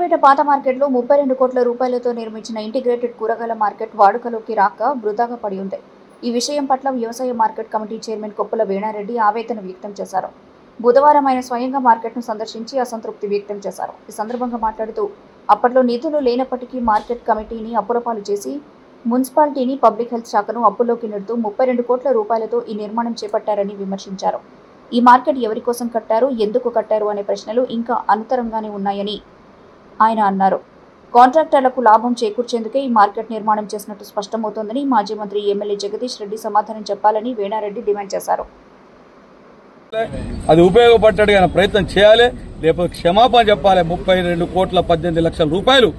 సూర్యాపేట పాత మార్కెట్లో 32 కోట్ల రూపాయలతో నిర్మించిన ఇంటిగ్రేటెడ్ కూరగాయల మార్కెట్ వాడుకలోకి రాక వృధాగా పడి ఉంది. ఈ విషయం పట్ల వ్యవసాయ market committee chairman Koppula Veena Reddy ఆవేదన వ్యక్తం చేశారు. బుధవారం ఆయన స్వయంగా మార్కెట్ను సందర్శించి అసంతృప్తి వ్యక్తం చేశారు. ఈ సందర్భంగా మాట్లాడుతూ అప్పట్లో నిధులు లేనప్పటికీ మార్కెట్ కమిటీని అప్పులపాలు చేసి మున్సిపాలిటీని పబ్లిక్ హెల్త్ శాఖను అప్పుల్లోకి నెడుతూ 32 కోట్ల రూపాయలతో ఈ నిర్మాణం చేపట్టారని విమర్శించారు. ఈ మార్కెట్ ఎవరి కోసం కట్టారు, ఎందుకు కట్టారు అనే ప్రశ్నలు ఇంకా అనుతరంగానే ఉన్నాయని ఆయన అన్నారు. కాంట్రాక్టర్లకు లాభం చేకూర్చేందుకే ఈ మార్కెట్ నిర్మాణం చేసినట్టు స్పష్టమవుతోందని మాజీ మంత్రి ఎమ్మెల్యే జగదీష్ రెడ్డి సమాధానం చెప్పాలని వీణారెడ్డి డిమాండ్ చేశారు. అది ఉపయోగపడ్డట్టుగా ప్రయత్నం చేయాలి, లేకపోతే క్షమాపణ చెప్పాలి. 32 కోట్ల 18 లక్షల రూపాయలు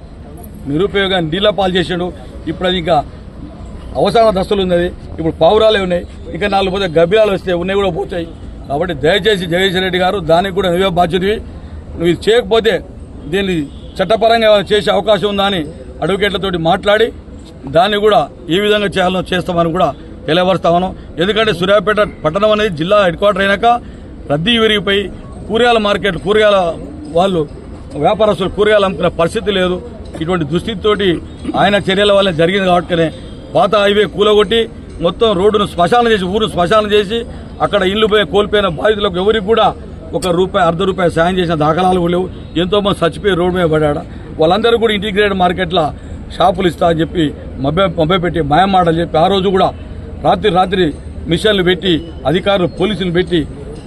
నిరుపయోగాన్ని నీళ్ల పాలు చేసాడు. ఇప్పుడు అది ఇంకా అవసరమైన దశలు ఉన్నది. ఇప్పుడు పావురాలే ఉన్నాయి, ఇంకా 4 పోతే గబ్బిలాలు వస్తే ఉన్నాయి కూడా పోతాయి. కాబట్టి దయచేసి జగదీష్ రెడ్డి గారు దానికి కూడా నువ్వే బాధ్యతవి. నువ్వు ఇది చేయకపోతే దీన్ని చట్టపరంగా చేసే అవకాశం ఉందా అని అడ్వకేట్లతోటి మాట్లాడి దాన్ని కూడా ఏ విధంగా చేయాలో చేస్తామని కూడా తెలియపరుస్తామను. ఎందుకంటే సూర్యాపేట పట్టణం అనేది జిల్లా హెడ్ క్వార్టర్ అయినాక రద్దీ విరిగిపోయి కూరగాయల మార్కెట్, కూరగాయల వాళ్ళు వ్యాపారస్తులు కూరగాయలు అమ్ముకునే పరిస్థితి లేదు. ఇటువంటి దుస్థితితోటి ఆయన చర్యల వల్ల జరిగింది. కాబట్టి పాత హైవే కూలగొట్టి మొత్తం రోడ్డును శ్మశానం చేసి, ఊరు శ్మశానం చేసి అక్కడ ఇల్లు కోల్పోయిన బాధితులకు ఎవరికి కూడా ₹1, ₹1.5 సాయం చేసిన దాఖలాలు లేవు. ఎంతో మంది చచ్చిపోయి రోడ్డు మీద పడ్డాడు. వాళ్ళందరూ కూడా ఇంటిగ్రేటెడ్ మార్కెట్ల షాపులు ఇస్తా అని చెప్పి మభ్యపెట్టి మాయమాటలు చెప్పి ఆ రోజు కూడా రాత్రి మిషన్లు పెట్టి అధికారులు పోలీసులు పెట్టి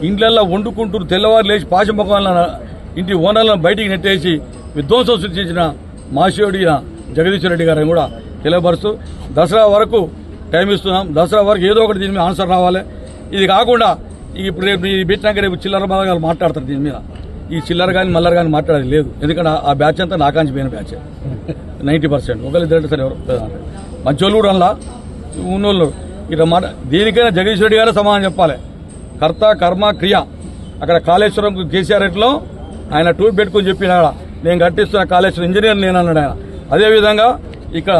ఇండ్లల్లో వండుకుంటూ తెల్లవారు లేచి పాశముఖాల ఇంటి ఓనర్లను బయటికి నెట్టేసి విధ్వంసం సృష్టించిన మాషియోడి జగదీష్ రెడ్డి గారిని కూడా తెలియపరుస్తూ దసరా వరకు టైం ఇస్తున్నాం. దసరా వరకు ఏదో ఒకటి దీని మీద ఆన్సర్ రావాలి. ఇది కాకుండా ఇప్పుడు రేపు ఇది పెట్టినాక రేపు చిల్లర గారు మాట్లాడతారు దీని మీద. ఈ చిల్లర కానీ మల్లర కానీ మాట్లాడేది లేదు. ఎందుకంటే ఆ బ్యాచ్ అంతా నాకాంచిపోయిన బ్యాచ్ 90%. ఒకళ్ళు సరే ఎవరు మంచోళ్ళు కూడా అలా ఉన్నోళ్ళు ఇట్లా మాట. దీనికైనా జగదీష్ రెడ్డి గారే సమాధానం చెప్పాలి. కర్త కర్మ క్రియ. అక్కడ కాళేశ్వరం కేసీఆర్లో ఆయన టూర్ పెట్టుకుని చెప్పినాడ నేను కట్టిస్తున్న కాళేశ్వరం ఇంజనీర్ నేను అన్నాడు ఆయన. అదేవిధంగా ఇక్కడ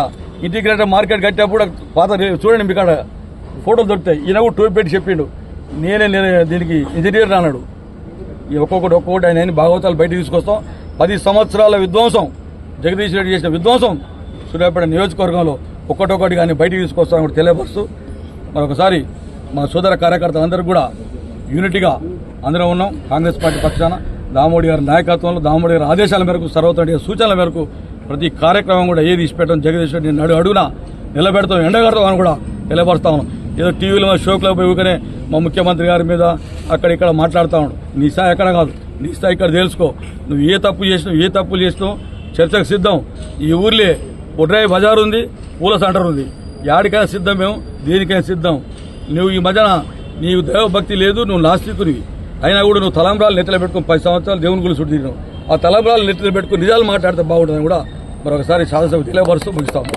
ఇంటిగ్రేటెడ్ మార్కెట్ కట్టేప్పుడు పాత చూడండి మీకు ఇక్కడ ఫోటోలు దొరుకుతాయి. ఈయన కూడా టూర్ పెట్టి చెప్పిండు నేనే దీనికి ఇంజనీర్ అన్నాడు. ఒక్కొక్కటి ఆయన భాగవతాలు బయటకు తీసుకొస్తాం. 10 సంవత్సరాల విధ్వంసం జగదీష్ రెడ్డి చేసిన విధ్వంసం సూర్యాపేట నియోజకవర్గంలో ఒక్కొక్కటి కానీ బయటకు తీసుకొస్తామని కూడా తెలియపరుస్తూ మరొకసారి మా సోదర కార్యకర్తలందరూ కూడా యూనిటీగా అందరం ఉన్నాం. కాంగ్రెస్ పార్టీ పక్షాన దామోడి గారి నాయకత్వంలో, దామోడి గారి ఆదేశాల మేరకు, సర్వోన్నత సూచనల మేరకు ప్రతి కార్యక్రమం కూడా ఏది ఇచ్చిపెట్టడం జగదీష్ రెడ్డి అడుగున నిలబెడతాం, ఎండగడతాం అని కూడా తెలియపరుస్తా ఉన్నాం. ఏదో టీవీలో షోక్లో పోయికనే మా ముఖ్యమంత్రి గారి మీద అక్కడిక్కడ మాట్లాడుతూ ఉన్నాడు. నీ స్థాయి ఎక్కడ కాదు, నీ స్థాయి ఇక్కడ తెలుసుకో. నువ్వు ఏ తప్పు చేసినావు, ఏ తప్పులు చేసినావు చర్చకు సిద్ధం. ఈ ఊర్లే బొడ్రాయి బజార్ ఉంది, పూల సెంటర్ ఉంది. యాడికైనా సిద్ధం, మేము దేనికైనా సిద్ధం. నువ్వు ఈ మధ్యన నీవు దైవభక్తి లేదు, నువ్వు నాస్తికునివి. అయినా కూడా నువ్వు తలంబ్రాలు నెత్తలు పెట్టుకుని 10 సంవత్సరాలు దేవుని గురించి చుట్టినావు. ఆ తలంబ్రాలు నెత్తలు పెట్టుకుని నిజాలు మాట్లాడితే బాగుంటుందని కూడా మరొకసారి శాసనసభ తెలియపరుస్తూ ముగిస్తాము.